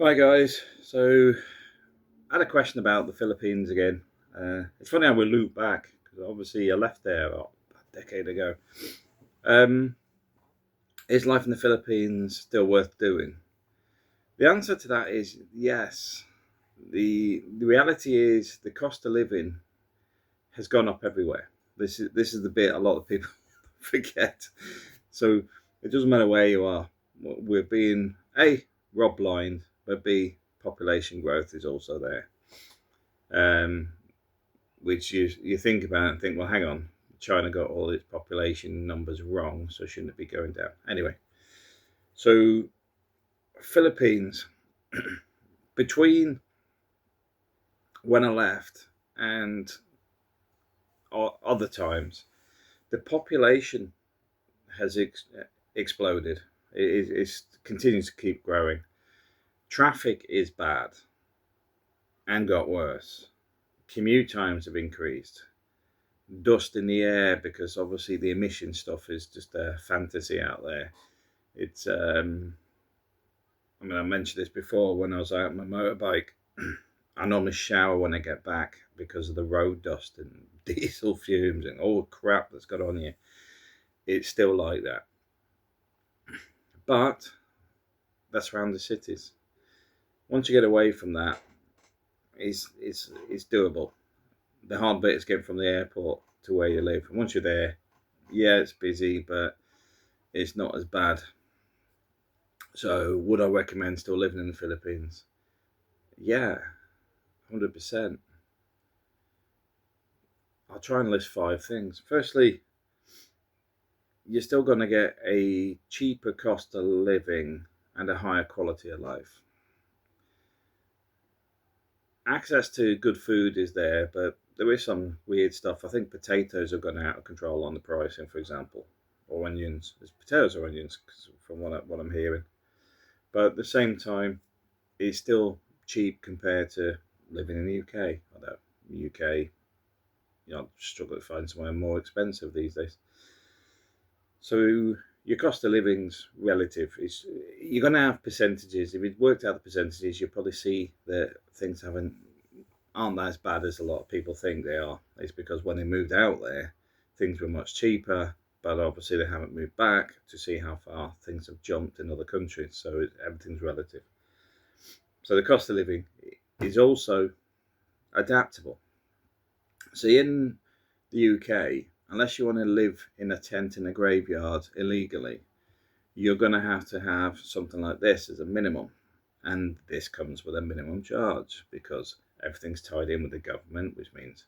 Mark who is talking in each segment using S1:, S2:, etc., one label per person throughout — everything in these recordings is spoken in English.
S1: Hi guys, so I had a question about the Philippines again. It's funny how we loop back because obviously I left there about a decade ago. Um, is life in the Philippines still worth doing? The answer to that is yes. The reality is the cost of living has gone up everywhere. This is the bit a lot of people forget. So it doesn't matter where you are. We're being A, rob blind, but B, population growth is also there. Um, which you think about and think, well, hang on, China got all its population numbers wrong, so shouldn't it be going down? Anyway, so Philippines, between when I left and other times, the population has exploded. It continues to keep growing. Traffic is bad and got worse. Commute times have increased. Dust in the air because obviously the emission stuff is just a fantasy out there. It's I mean, I mentioned this before when I was out on my motorbike. I normally shower when I get back because of the road dust and diesel fumes and all the crap that's got on you. It's still like that, but that's around the cities. Once you get away from that, it's doable. The hard bit is getting from the airport to where you live. And once you're there, yeah, it's busy, but it's not as bad. So, would I recommend still living in the Philippines? Yeah, 100%. I'll try and list five things. Firstly, you're still going to get a cheaper cost of living and a higher quality of life. Access to good food is there, but there is some weird stuff. I think potatoes have gone out of control on the pricing, for example, or onions. There's potatoes or onions, from what I'm hearing. But at the same time, it's still cheap compared to living in the UK. Although the UK, struggle to find somewhere more expensive these days. So your cost of living's relative. You're going to have percentages. If you'd worked out the percentages, you'll probably see that things aren't as bad as a lot of people think they are. It's because when they moved out there, things were much cheaper, but obviously they haven't moved back to see how far things have jumped in other countries. So everything's relative. So the cost of living is also adaptable. So in the UK, unless you want to live in a tent in a graveyard illegally, you're going to have something like this as a minimum. And this comes with a minimum charge because everything's tied in with the government, which means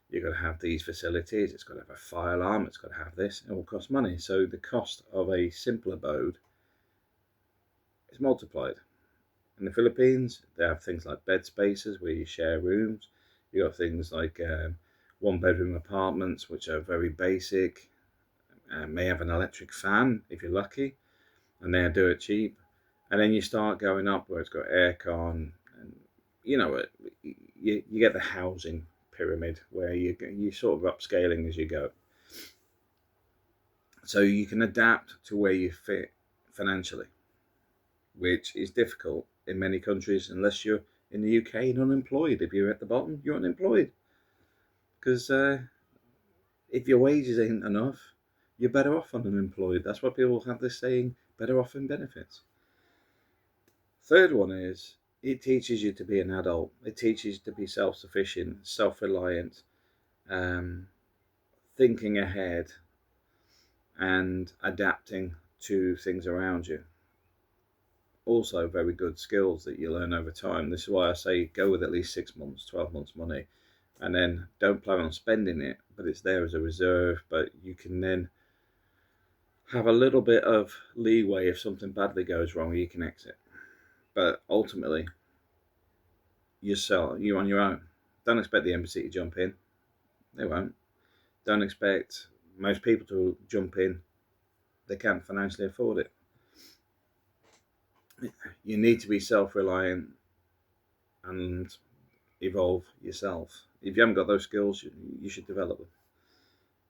S1: you're going to have these facilities, it's got to have a fire alarm, it's got to have this, it all costs money. So the cost of a simple abode is multiplied. In the Philippines, they have things like bed spaces where you share rooms. You have things like one bedroom apartments, which are very basic, may have an electric fan if you're lucky, and they do it cheap. And then you start going up where it's got aircon, and you know you get the housing pyramid where you sort of upscaling as you go. So you can adapt to where you fit financially, which is difficult in many countries unless you're in the UK and unemployed. If you're at the bottom, you're unemployed because if your wages ain't enough, you're better off unemployed. That's why people have this saying, better off in benefits. Third one is it teaches you to be an adult. It teaches you to be self-sufficient, self-reliant, um, thinking ahead, and adapting to things around you. Also, very good skills that you learn over time. This is why I say go with at least 6 months, 12 months money, and then don't plan on spending it, but it's there as a reserve. But you can then have a little bit of leeway if something badly goes wrong, you can exit. But ultimately, you're on your own. Don't expect the embassy to jump in. They won't. Don't expect most people to jump in. They can't financially afford it. You need to be self-reliant and evolve yourself. If you haven't got those skills, you should develop them.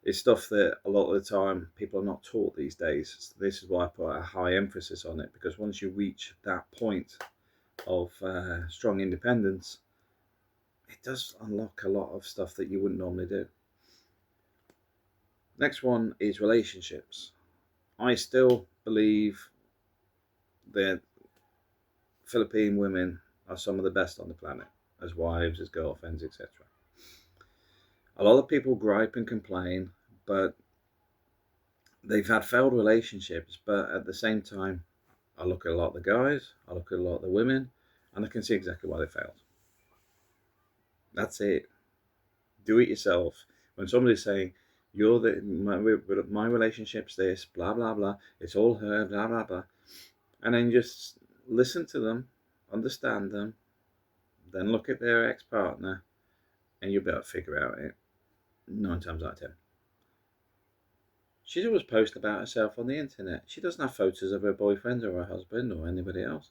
S1: It's stuff that a lot of the time people are not taught these days. This is why I put a high emphasis on it, because once you reach that point of strong independence, it does unlock a lot of stuff that you wouldn't normally do. Next one is relationships. I still believe that Philippine women are some of the best on the planet, as wives, as girlfriends, etc. A lot of people gripe and complain, but they've had failed relationships. But at the same time, I look at a lot of the guys, I look at a lot of the women, and I can see exactly why they failed. That's it. Do it yourself. When somebody's saying, you're my relationship's this, blah, blah, blah, it's all her, blah, blah, blah. And then just listen to them, understand them, then look at their ex-partner, and you'll be able to figure out it 9 times out of 10. She's always posting about herself on the internet. She doesn't have photos of her boyfriend or her husband or anybody else.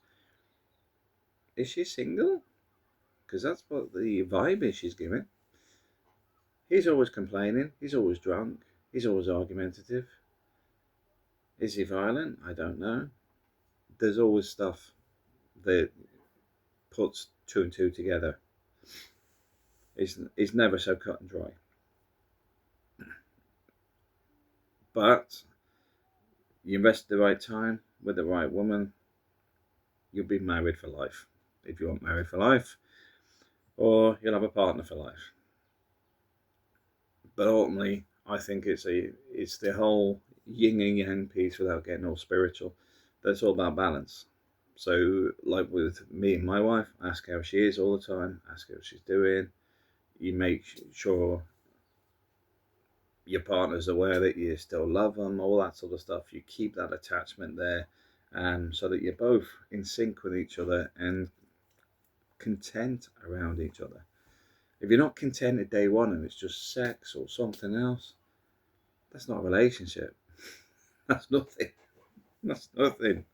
S1: Is she single? Because that's what the vibe is she's giving. He's always complaining. He's always drunk. He's always argumentative. Is he violent? I don't know. There's always stuff that puts 2 and 2 together. It's never so cut and dry. But you invest the right time with the right woman, you'll be married for life. If you want married for life, or you'll have a partner for life. But ultimately, I think it's the whole yin and yang piece, without getting all spiritual. That's all about balance. So, like with me and my wife, ask how she is all the time. Ask how she's doing. You make sure your partner's aware that you still love them, all that sort of stuff. You keep that attachment there, so that you're both in sync with each other and content around each other. If you're not content at day one and it's just sex or something else, that's not a relationship. That's nothing. That's nothing.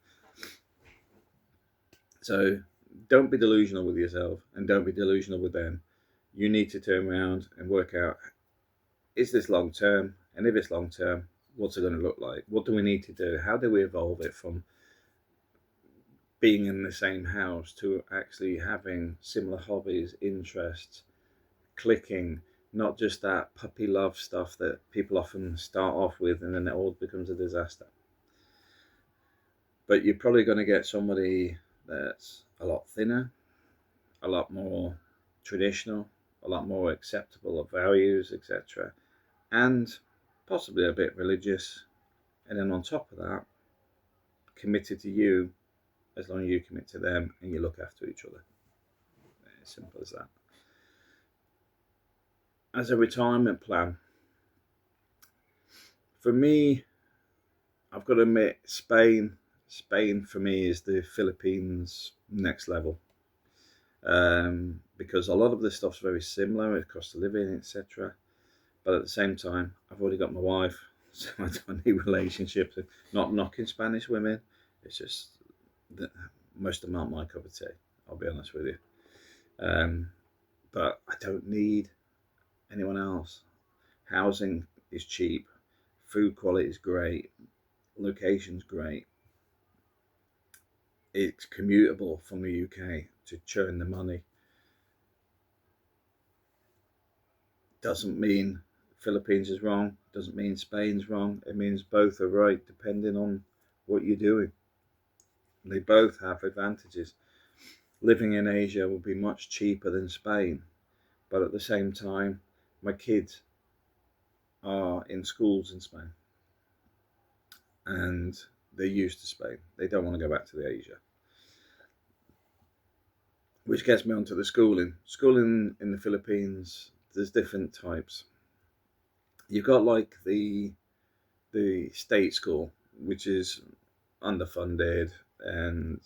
S1: So don't be delusional with yourself and don't be delusional with them. You need to turn around and work out, is this long term? And if it's long term, what's it going to look like? What do we need to do? How do we evolve it from being in the same house to actually having similar hobbies, interests, clicking, not just that puppy love stuff that people often start off with and then it all becomes a disaster. But you're probably going to get somebody that's a lot thinner, a lot more traditional, a lot more acceptable of values, etc. And possibly a bit religious. And then on top of that, committed to you as long as you commit to them and you look after each other. As simple as that. As a retirement plan, for me, I've got to admit, Spain for me is the Philippines next level, because a lot of this stuff's very similar, cost of living, etc. But at the same time, I've already got my wife, so I don't need relationships. Not knocking Spanish women, it's just that most of them aren't my cup of tea, I'll be honest with you. But I don't need anyone else. Housing is cheap, food quality is great, location's great. It's commutable from the UK to churn the money. Doesn't mean Philippines is wrong, doesn't mean Spain's wrong. It means both are right depending on what you're doing. They both have advantages. Living in Asia will be much cheaper than Spain, but at the same time, my kids are in schools in Spain and they're used to Spain. They don't want to go back to the Asia. Which gets me onto the schooling. Schooling in the Philippines, there's different types. You've got like the state school, which is underfunded and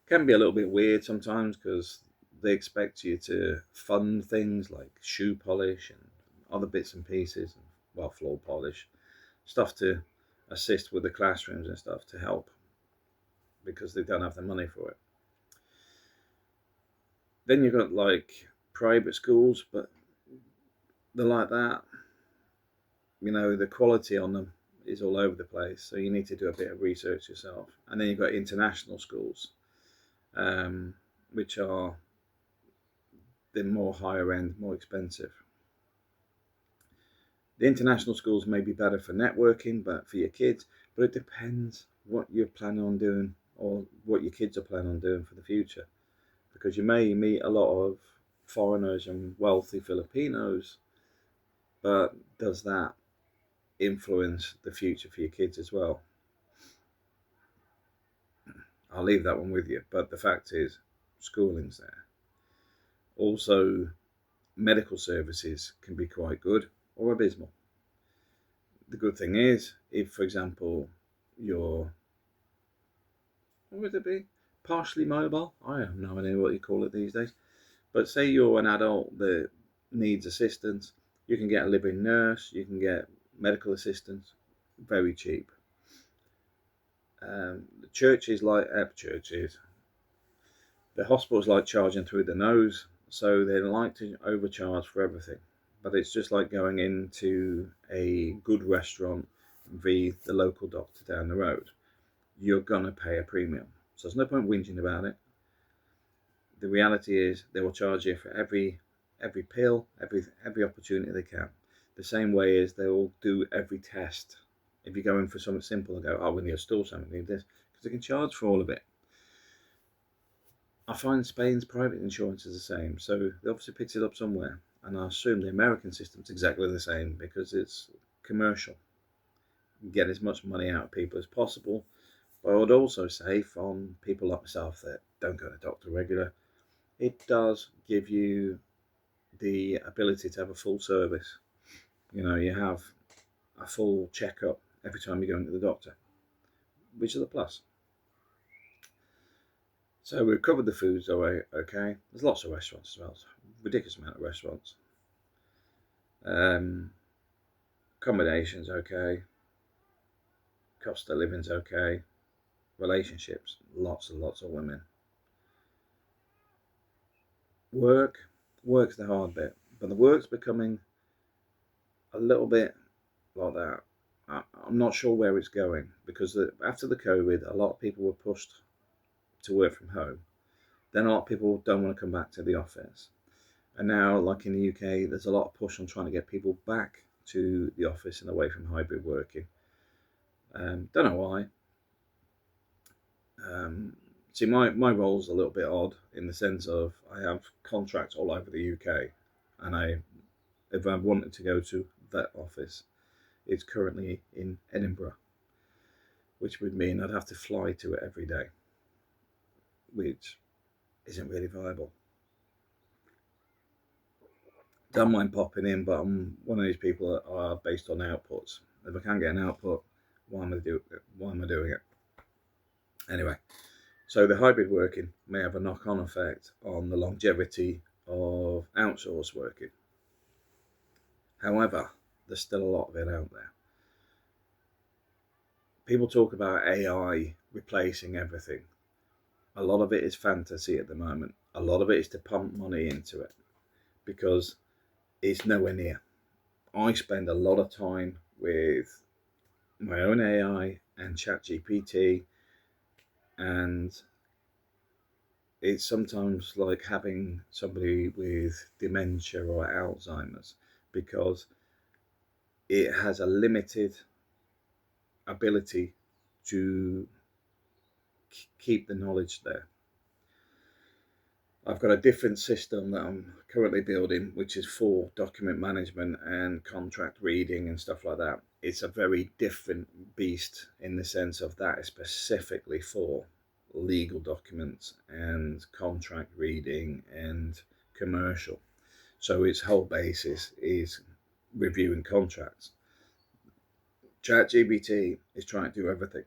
S1: can be a little bit weird sometimes because they expect you to fund things like shoe polish and other bits and pieces, well, floor polish, stuff to assist with the classrooms and stuff to help because they don't have the money for it. Then you've got like private schools, but they're like that. You know, the quality on them is all over the place, so you need to do a bit of research yourself. And then you've got international schools. which are the more higher end, more expensive. The international schools may be better for networking, but for your kids, but it depends what you're planning on doing or what your kids are planning on doing for the future. Because you may meet a lot of foreigners and wealthy Filipinos, but does that influence the future for your kids as well? I'll leave that one with you, but the fact is, schooling's there. Also, medical services can be quite good or abysmal. The good thing is, if, for example, you're, what would it be? Partially mobile? I have no idea what you call it these days. But say you're an adult that needs assistance, you can get a living nurse, you can get medical assistance very cheap. The churches like churches, the hospitals like charging through the nose, so they like to overcharge for everything. But it's just like going into a good restaurant via the local doctor down the road. You're gonna pay a premium, so there's no point whinging about it. The reality is they will charge you for every pill, every opportunity they can. The same way as they will do every test. If you go in for something simple, they go, "Oh, we need a stool sample, we need this," because they can charge for all of it. I find Spain's private insurance is the same, so they obviously picks it up somewhere, and I assume the American system's exactly the same because it's commercial. You get as much money out of people as possible. But I would also say, from people like myself that don't go to the doctor regular, it does give you the ability to have a full service. You know, you have a full checkup every time you go into the doctor, which is a plus. So we've covered the foods okay. There's lots of restaurants as well, ridiculous amount of restaurants. Um, Accommodation's okay. Cost of living's okay. Relationships, lots and lots of women. Work's the hard bit, but the work's becoming a little bit like that. I'm not sure where it's going because after the COVID, a lot of people were pushed to work from home. Then a lot of people don't want to come back to the office. And now, like in the UK, there's a lot of push on trying to get people back to the office and away from hybrid working. Don't know why. See, my role's a little bit odd in the sense of I have contracts all over the UK, and if I wanted to go to that office, it's currently in Edinburgh, which would mean I'd have to fly to it every day, which isn't really viable. Don't mind popping in, but I'm one of these people that are based on outputs. If I can't get an output, why am I doing it? Anyway, so the hybrid working may have a knock-on effect on the longevity of outsourced working. However, there's still a lot of it out there. People talk about AI replacing everything. A lot of it is fantasy at the moment. A lot of it is to pump money into it because it's nowhere near. I spend a lot of time with my own AI and ChatGPT, and it's sometimes like having somebody with dementia or Alzheimer's because it has a limited ability to keep the knowledge there. I've got a different system that I'm currently building, which is for document management and contract reading and stuff like that. It's a very different beast in the sense of that is specifically for legal documents and contract reading and commercial. So its whole basis is reviewing contracts. ChatGPT is trying to do everything.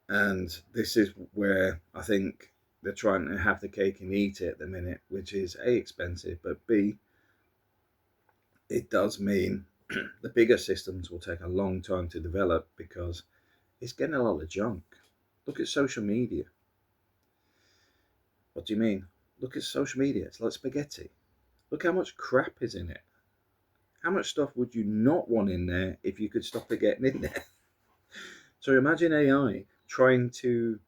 S1: And this is where I think they're trying to have the cake and eat it at the minute, which is A, expensive, but B, it does mean the bigger systems will take a long time to develop because it's getting a lot of junk. Look at social media. What do you mean? Look at social media. It's like spaghetti. Look how much crap is in it. How much stuff would you not want in there if you could stop it getting in there? So imagine AI trying to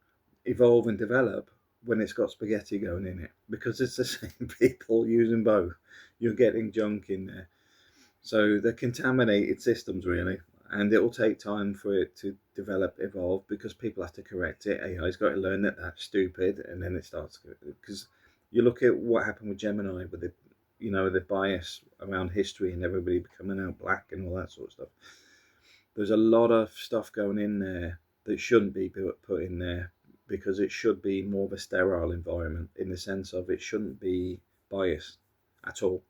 S1: evolve and develop when it's got spaghetti going in it, because it's the same people using both. You're getting junk in there. So they're contaminated systems, really, and it will take time for it to develop, evolve, because people have to correct it. AI's got to learn that that's stupid, and then it starts. Because you look at what happened with Gemini, with the bias around history and everybody becoming out black and all that sort of stuff. There's a lot of stuff going in there that shouldn't be put in there, because it should be more of a sterile environment, in the sense of it shouldn't be biased at all,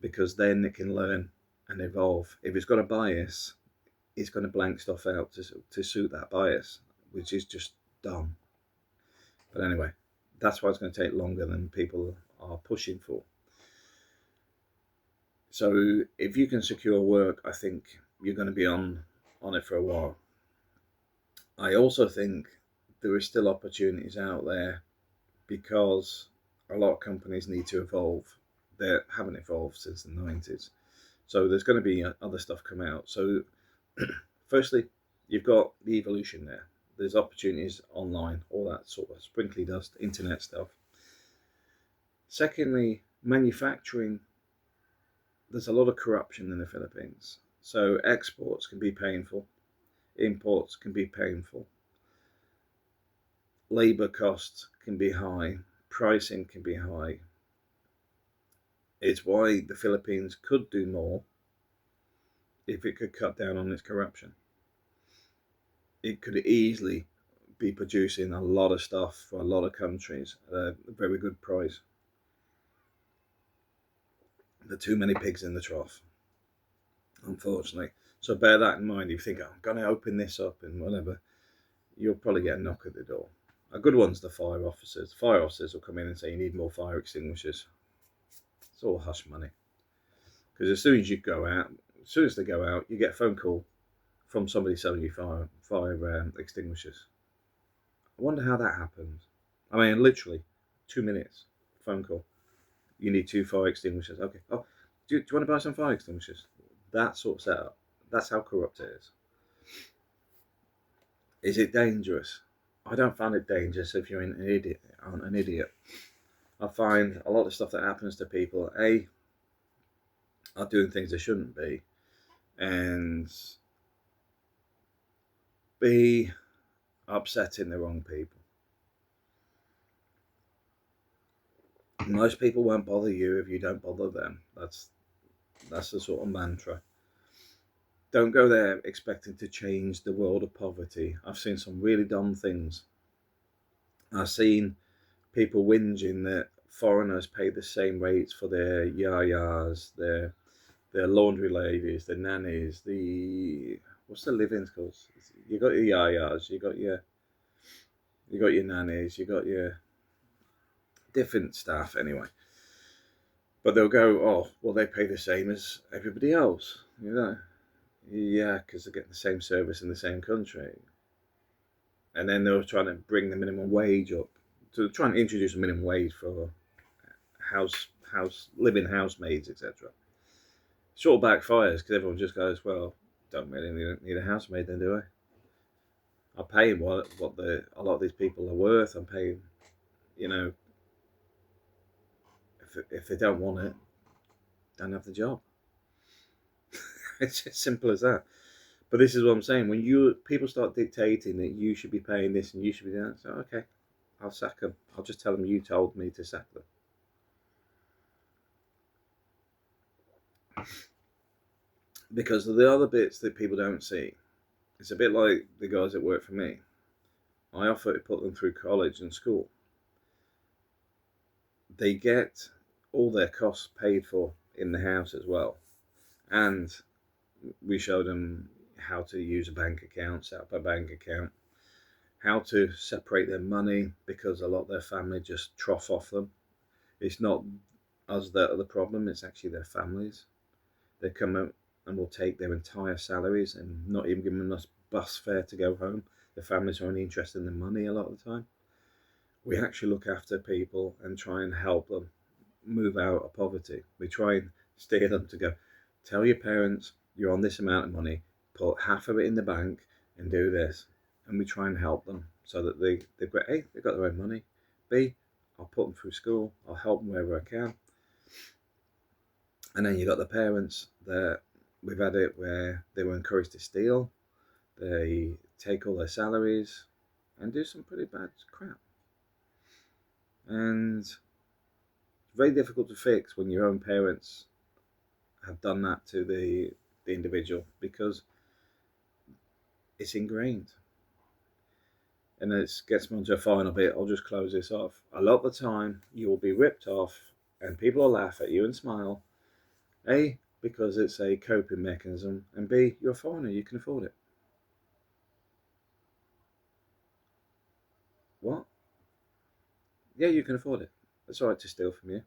S1: because then it can learn and evolve. If it's got a bias, it's going to blank stuff out to suit that bias, which is just dumb. But anyway, that's why it's going to take longer than people are pushing for. So if you can secure work, I think you're going to be on it for a while. I also think there is still opportunities out there, because a lot of companies need to evolve. They haven't evolved since the 90s. So there's going to be other stuff come out. So firstly, you've got the evolution there. There's opportunities online, all that sort of sprinkly dust, internet stuff. Secondly, manufacturing. There's a lot of corruption in the Philippines. So exports can be painful. Imports can be painful. Labor costs can be high. Pricing can be high. It's why the Philippines could do more if it could cut down on its corruption. It could easily be producing a lot of stuff for a lot of countries at a very good price. There are too many pigs in the trough, unfortunately. So bear that in mind. If you think, I'm going to open this up and whatever, you'll probably get a knock at the door. A good one's the fire officers. Fire officers will come in and say, you need more fire extinguishers. It's all hush money. Because as soon as you go out, as soon as they go out, you get a phone call from somebody selling you fire extinguishers. I wonder how that happens. I mean, literally, 2 minutes phone call. You need 2 fire extinguishers. Okay. Oh, do you want to buy some fire extinguishers? That sort of setup. That's how corrupt it is. Is it dangerous? I don't find it dangerous if you're an idiot. I find a lot of stuff that happens to people, A, are doing things they shouldn't be, and B, upsetting the wrong people. Most people won't bother you if you don't bother them. That's the sort of mantra. Don't go there expecting to change the world of poverty. I've seen some really dumb things. I've seen people whinging that foreigners pay the same rates for their yayas, their laundry ladies, their nannies, what's the living called? You got your yayas, you got your nannies, you got your different staff anyway. But they'll go, oh, well, they pay the same as everybody else, Yeah, because they're getting the same service in the same country. And then they were trying to bring the minimum wage up, to try and introduce a minimum wage for living housemaids, etc. Sort of backfires, because everyone just goes, well, don't really need a housemaid then, do I? I'm paying what a lot of these people are worth. I'm paying, if they don't want it, don't have the job. It's as simple as that. But this is what I'm saying. When people start dictating that you should be paying this and you should be doing that, so okay, I'll sack them. I'll just tell them you told me to sack them. Because the other bits that people don't see, it's a bit like the guys that work for me. I offer to put them through college and school. They get all their costs paid for in the house as well. And we show them how to use a bank account, set up a bank account, how to separate their money, because a lot of their family just trough off them. It's not us that are the problem, it's actually their families. They come out and will take their entire salaries and not even give them enough bus fare to go home. The families are only interested in the money a lot of the time. We actually look after people and try and help them move out of poverty. We try and steer them to go, tell your parents you're on this amount of money, put half of it in the bank and do this. And we try and help them. so that they've got A, they've got their own money. B, I'll put them through school. I'll help them wherever I can. And then you got the parents that we've had it where they were encouraged to steal. They take all their salaries and do some pretty bad crap. And it's very difficult to fix when your own parents have done that to the individual, because it's ingrained. And it gets me onto a final bit. I'll just close this off. A lot of the time, you will be ripped off, and people will laugh at you and smile. A, because it's a coping mechanism, and B, you're a foreigner, you can afford it. What? Yeah, you can afford it. It's all right to steal from you.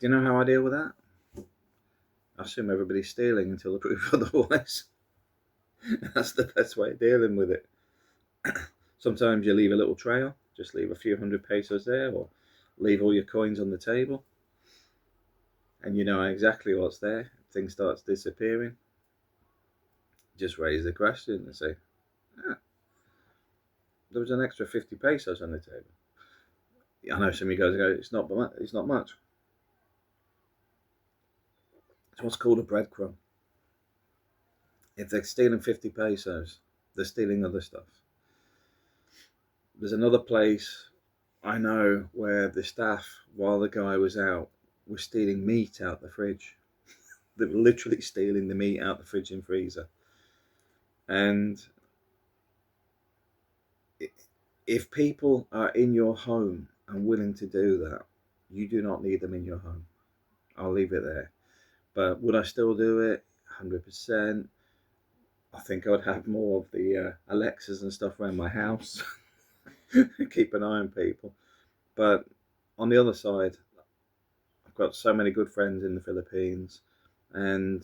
S1: Do you know how I deal with that? I assume everybody's stealing until they prove otherwise. That's the best way of dealing with it. Sometimes you leave a little trail, just leave a few hundred pesos there, or leave all your coins on the table, and you know exactly what's there. If things starts disappearing, just raise the question and say, ah, there was an extra 50 pesos on the table. I know some of you guys go, it's not much. It's what's called a breadcrumb. If they're stealing 50 pesos, they're stealing other stuff. There's another place I know where the staff, while the guy was out, was stealing meat out the fridge. They were literally stealing the meat out the fridge and freezer. And if people are in your home and willing to do that, you do not need them in your home. I'll leave it there. But would I still do it? 100%. I think I would have more of the Alexas and stuff around my house. Keep an eye on people. But on the other side, I've got so many good friends in the Philippines, and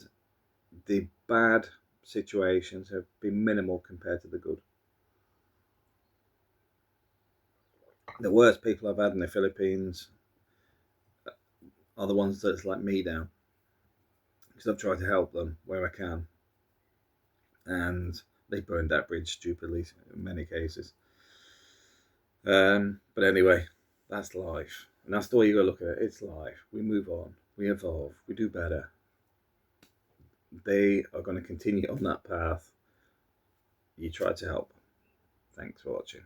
S1: the bad situations have been minimal compared to the good. The worst people I've had in the Philippines are the ones that's let me down, because I've tried to help them where I can, and they burned that bridge stupidly in many cases. But anyway, that's life, and that's the way you gotta look at it. It's life. We move on, we evolve, we do better. They are going to continue on that path. You try to help. Thanks for watching.